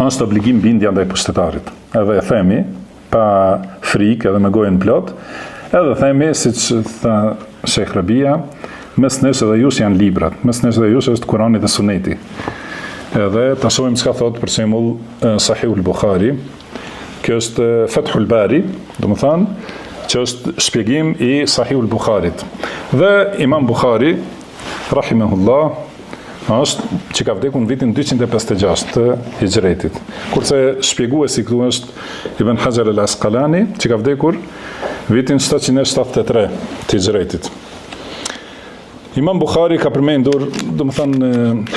është obligim bindja ndaj pushtetarit. Edhe e themi, pa frikë edhe me gojën plot, edhe themi, si që tha Shekh Rabia, mes nesh edhe jush janë librat, mes nesh edhe jush është Kurani dhe Suneti. Edhe ta shohim çka thot për shembull Sahihul Bukhari, kjo është Fathul Bari, domethënë që është shpjegim i Sahihul Bukharit. Dhe Imam Bukhari, rahimahullah, është që ka vdekur në vitin 256 të Hijretit. Kurse shpjeguesi këtu është Ibn Hajar al-Asqalani, që ka vdekur vitin 773 të Hijretit. Imam Bukhari ka përmendur, domethënë,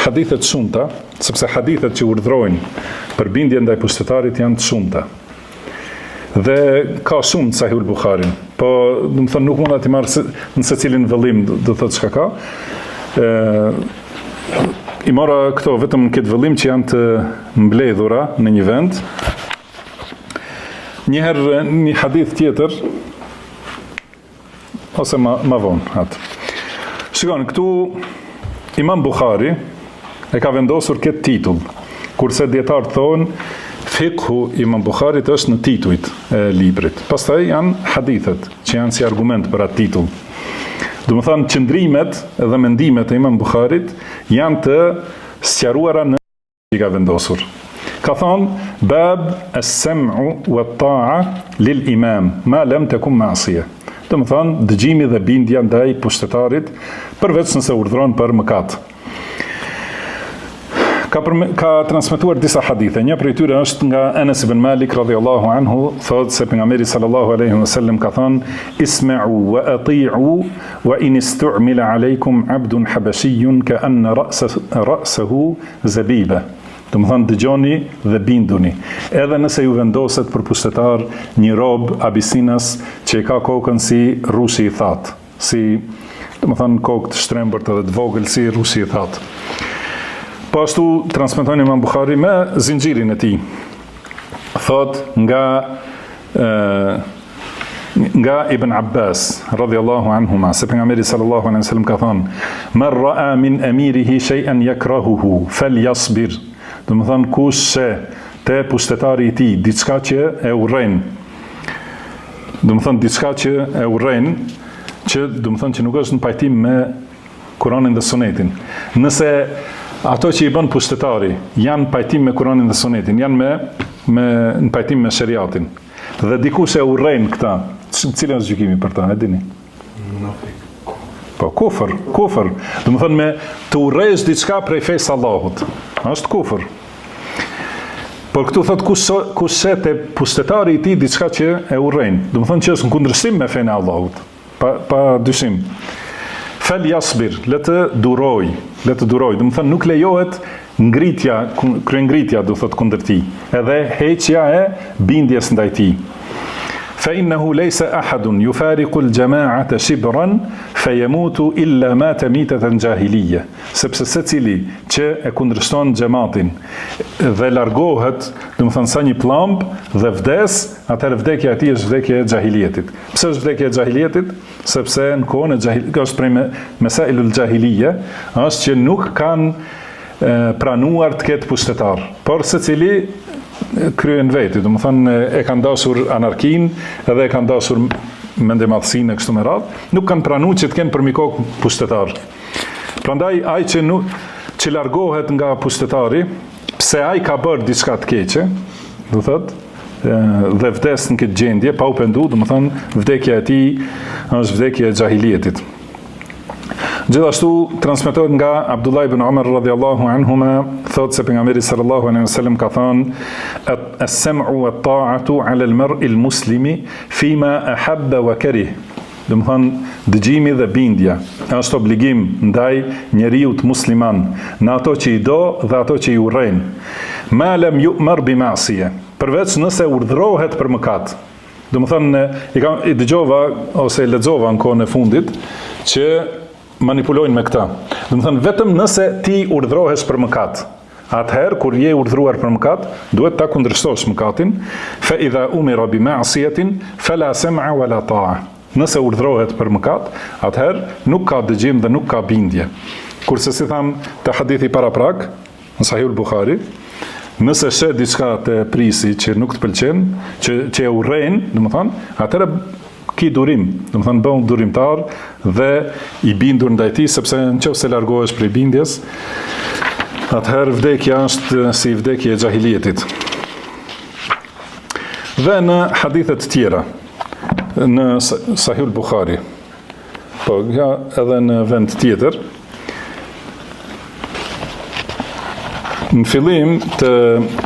hadithet shumta, sepse hadithet që urdhrojnë për bindje ndaj pushtetarit janë të shumta. Dhe ka shumë Sahihul Bukharin, po domethënë nuk mund ta marr në secilin vëllim, do thotë çka ka. I mora këto vetëm në këtë vëllim që janë të mbledhura në një vend. Njëherë një hadith tjetër, ose ma vonë atë. Shikoni, këtu Imam Bukhari e ka vendosur këtë titull, kurse dietarët thonë Fiqhu Imam Bukharit është në titujt e librit. Pastaj janë hadithet që janë si argument për atë titull. Do më thënë, qëndrimet dhe mendimet e Imam Bukharit janë të sqaruara në që ka vendosur. Ka thonë, bab as-sam'u wa ta'a lil imam, ma lam takun ma'siyah. Do më thënë, dëgjimi dhe bindja ndaj pushtetarit, përveç nëse urdhron për mëkat. Ka transmetuar disa hadithe. Një prej tyre është nga Anas ibn Malik radhiyallahu anhu, thotë se pejgamberi sallallahu alaihi wasallam ka thënë: "Isma'u wa ati'u wa in istu'mila alaykum 'abdun habashiyyun ka'anna ra'sahu zabiba." Do të thonë dëgjoni dhe binduni. Edhe nëse ju vendoset për pushtetar një rob Abisinas që ka kokën si rushi i thatë, si, do të thonë, kokë të shtrembërt edhe të vogël si rushi i thatë. Po ashtu transmeton Imam Bukhari me zinxhirin e tij. Thot nga Ibn Abbas radhiyallahu anhuma, se pejgamberi sallallahu alaihi wasallam ka thënë: "Man ra'a min amirihi shay'an yakrahuhu falyasbir." Do të thonë kush te pushtetari i tij diçka që e urren. Do të thonë diçka që e urren, që do të thonë që nuk është në pajtim me Kur'anin dhe Sunetin. Nëse ato që i bën pushtetari janë pajtim me Kur'anin dhe Sunetin, janë në pajtim me shariatin. Dhe dikush e urren këta, cilën është gjykimi për ta, e dini? Po, kufër. Do të thonë me të urrejsh diçka prej fesë Allahut. Është kufër. Por këtu thot kush te pushtetari i tij diçka që e urren. Do të thonë që është në kundërshtim me fenë e Allahut. Pa dyshim. Fel jasbir, le të duroj. Do të thonë nuk lejohet ngritja, kryengritja, do thot kundër tij, edhe heqja e bindjes ndaj tij. Fa innahu laysa ahadun yufariqu al-jama'ata shibran fayamutu illa mata mitatan jahiliyya. Sepse secili që e kundërshton xhamatin dhe largohet, do të thonë sa një pllumb dhe vdes, atëherë vdekja e tij është vdekja e xahilietit. Pse është vdekja e xahilietit? Sepse në kohën e xahilit, është prej mesailul jahiliyya, është që nuk kanë pranuar të ketë pushtetar, por secili kryen veti, do të thonë e kanë dashur anarkin, edhe e kanë dashur mendemadhsinë kështu me radhë, nuk kanë pranuar që të kenë për mikok pushtetar. Prandaj ai që largohet nga pushtetari, pse ai ka bërë diçka të keqe, do thotë, dhe vdes në këtë gjendje, pa u pendu, do të thonë vdekja e tij është vdekja e xahilietit. Gjithashtu transmetohet nga Abdullah ibn Umar radhiyallahu anhuma, thotë se pejgamberi sallallahu alaihi wasallam ka thënë: "As-sam'u wat-ta'atu 'ala al-mar'i al-muslimi fima ahabba wa karih." Do të thonë dëgjimi dhe bindja është obligim ndaj njeriu të musliman në ato që i do dhe ato që i urren. Ma lam yu'mar bi ma'siyah, përveç nëse urdhrohet për mëkat. Do të thonë i dëgjova ose lexova në kohën e fundit që manipulojnë me këta. Do të thënë vetëm nëse ti urdhrohesh për mëkat. Atëherë kur je urdhruar për mëkat, duhet ta kundërshtosh mëkatin. Fa idha umira bi ma'siyatin fala sam'a wala ta'a. Nëse urdhrohet për mëkat, atëherë nuk ka dëgjim dhe nuk ka bindje. Kurse si tham te hadithi paraprak në Sahihul Bukhari, Nëse shet diçka të prisi që nuk të pëlqen, që e urren, domethënë, atëherë ki durim, domethënë bëhu durimtar dhe i bindur ndaj tij, sepse nëse largohesh prej bindjes, atëherë vdekja është si vdekja e xahilietit. Dhe në hadithe të tjera, në Sahih al-Bukhari, po ja edhe në vend tjetër, në fillim të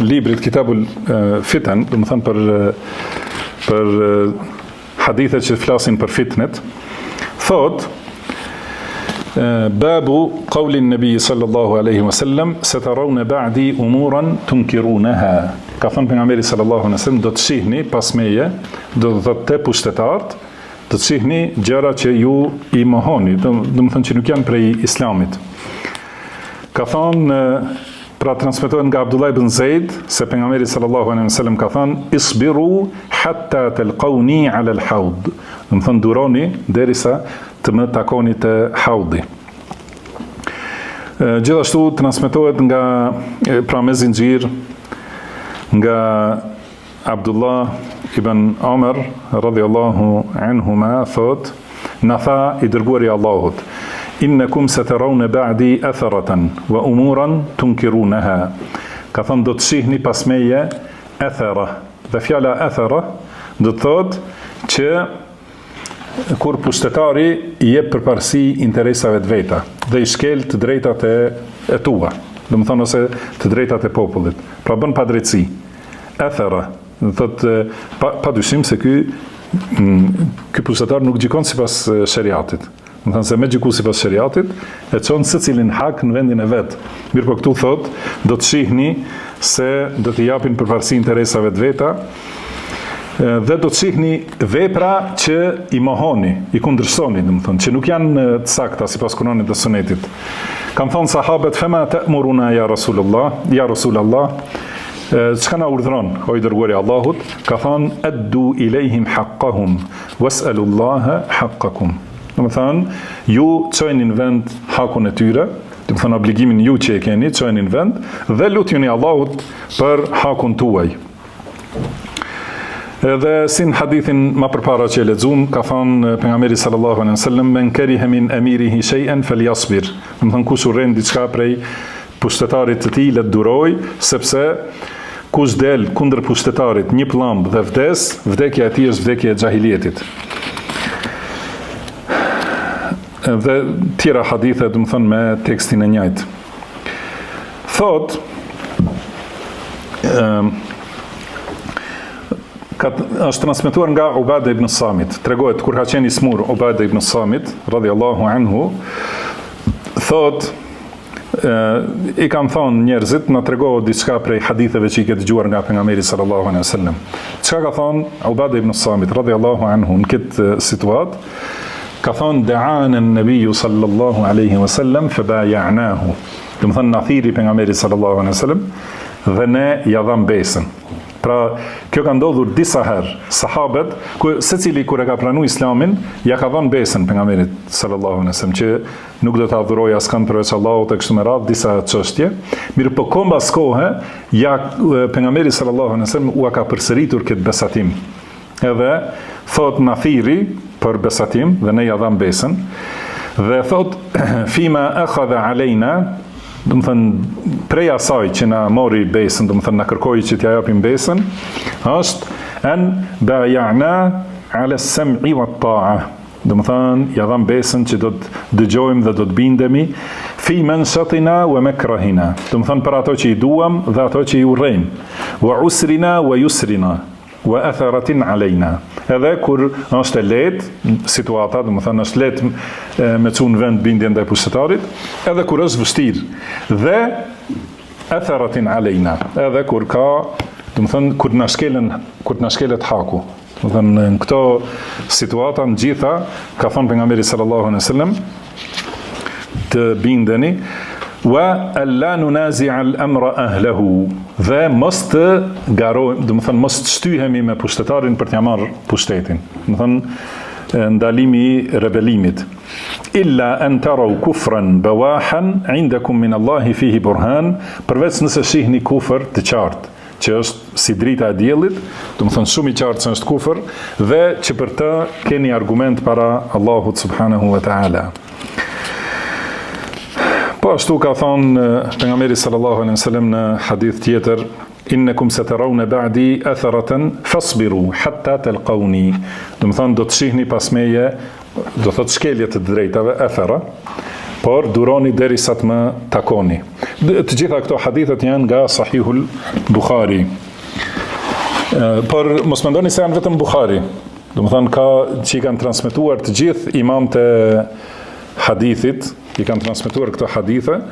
librit Kitabul Fitan, do të thënë për hadithet që flasin për fitnet, thot babu qaulin nabi sallallahu alaihi wasallam satarawna ba'di umuran tunkirunaha. Ka thënë pejgamberi sallallahu alaihi wasallam, do të shihni pas meje, do të thotë te pushtetarët, do të shihni gjëra që ju i mohoni, do të thënë që nuk janë prej islamit. Ka thënë, pra transmetohet nga Abdullah ibn Zaid se pejgamberi sallallahu alaihi wasallam ka thënë isbiru hatta talqawni ala al-hawd. Do të thënë duroni derisa të më takoni te haudi. Gjithashtu transmetohet nga pra me zinxhir nga Abdullah ibn Umar radhiyallahu anhuma thot, na tha i dërguari i Allahut, innakum satarawna ba'di atharatan wa umuran tunkirunaha. Ka thënë do të shihni pas meje athara. Dhe fjala athara do të thotë që kur pushtetari i jep përparësi interesave të veta dhe i shkel të drejtat e tua, do të thonë ose të drejtat e popullit. Pra bën padrejtësi. Athara, do të thotë pa dyshim se ky pushtetar nuk gjikon sipas shariatit. Do të thënë se me gjiku sipas shariatit, e çon secilin hak në vendin e vet. Mirë, po këtu thot, do të shihni se do t'i japin përparësi interesave të veta dhe do të shihni vepra që i mohoni, i kundërshtoni, domethënë, që nuk janë të sakta sipas Kuranit dhe Sunetit. Kan thonë sahabët, fema ta'muruna ya Rasulullah, çka na urdhron, o i dërguari i Allahut? Ka thonë, addu ilejhim haqqahum was'alullaha haqqakum. Domethënë, ju çojeni në vend hakun e tyre, domethënë obligimin ju që e keni, çojeni në vend dhe lutjeni Allahut për hakun tuaj. Edhe si në hadithin më përpara që e lexuam, ka thënë pejgamberi sallallahu alaihi wasallam, men kariha min amirihi shay'an falyasbir. Domethënë kush urren diçka prej pushtetarit të tij, le të duroj, sepse kush del kundër pushtetarit një pllumb dhe vdes, vdekja e tij është vdekja e xahilietit. Dhe tjera hadithe, do të thënë me tekstin e njëjtë. Thot është transmetuar nga Ubada ibn Samit. Tregohet kur ka qenë i smur Ubada ibn Samit radhiyallahu anhu, thot i kam thonë njerëzit, na tregohet diçka prej haditheve që i ke dëgjuar nga pejgamberi sallallahu alaihi wasallam. Çka ka thonë Ubada ibn Samit radhiyallahu anhu në këtë situatë? Ka thonë da'ana an-nabiyyu sallallahu alaihi wasallam fabay'nahu. Do të thonë na thiri pejgamberi sallallahu alaihi wasallam dhe ne ja dham besën. Pra, kjo ka ndodhur disa herë. Sahabët, secili kur e ka pranuar Islamin, ja ka dhënë besën pejgamberit sallallahu alaihi wasallam që nuk do të adhurojë askënd përveç Allahut e kështu me radhë, disa çështje. Mirë, po kombas kohe, ja pejgamberi sallallahu alaihi wasallam u ka përsëritur këtë besatim. Edhe thot na thiri për besatim dhe ne ja dham besën. Dhe thot fima akhadha alejna, do të thënë prej asaj që na mori besën, do të thënë na kërkoi që t'ja japim besën, është an bay'na ala as-sam'i wat-ta'a. Do të thënë ja dham besën që do të dëgjojmë dhe do të bindemi fi manshatina wa makrahina. Do të thënë për ato që i duam dhe ato që i urrejmë. Wa usrina wa yusrina wa atharatin alejna. Edhe kur është e lehtë situata, do të thënë është lehtë me çun vend bindjen ndaj pushtetarit, edhe kur është vështirë. Dhe atharatin alejna. Edhe kur ka, do të thënë kur na shkelet haku. Do të thënë në këto situata të gjitha, ka thënë pejgamberi sallallahu alaihi wasallam, të bindeni wa alla nunazi'a al-amra ahlahu, dhe mos të garojmë, do të thënë mos të shtyhemi me pushtetarin për t'ia marrë pushtetin. Do të thënë ndalimi i rebelimit. illa an taraw kufran bawahan indakum min Allahi fihi burhan, përveç nëse shihni kufër të qartë, që është si drita e diellit, do të thonë shumë i qartë se është kufër, dhe që për të keni argument para Allahut subhanahu wa ta'ala. Po ashtu ka thonë pejgamberi sallallahu alaihi wasallam në hadith tjetër, innakum satarawna ba'di atharatan fasbiru hatta talqawni. Do të thonë do të shihni pas meje, do thotë shkelje të drejtave, athara, por duroni derisa të më takoni. Të gjitha këto hadithet janë nga Sahihul Bukhari. Por mos mendoni se janë vetëm Bukhari. Do të thonë ka që i kanë transmetuar të gjithë imamët e hadithit, i kanë transmetuar këto hadithe,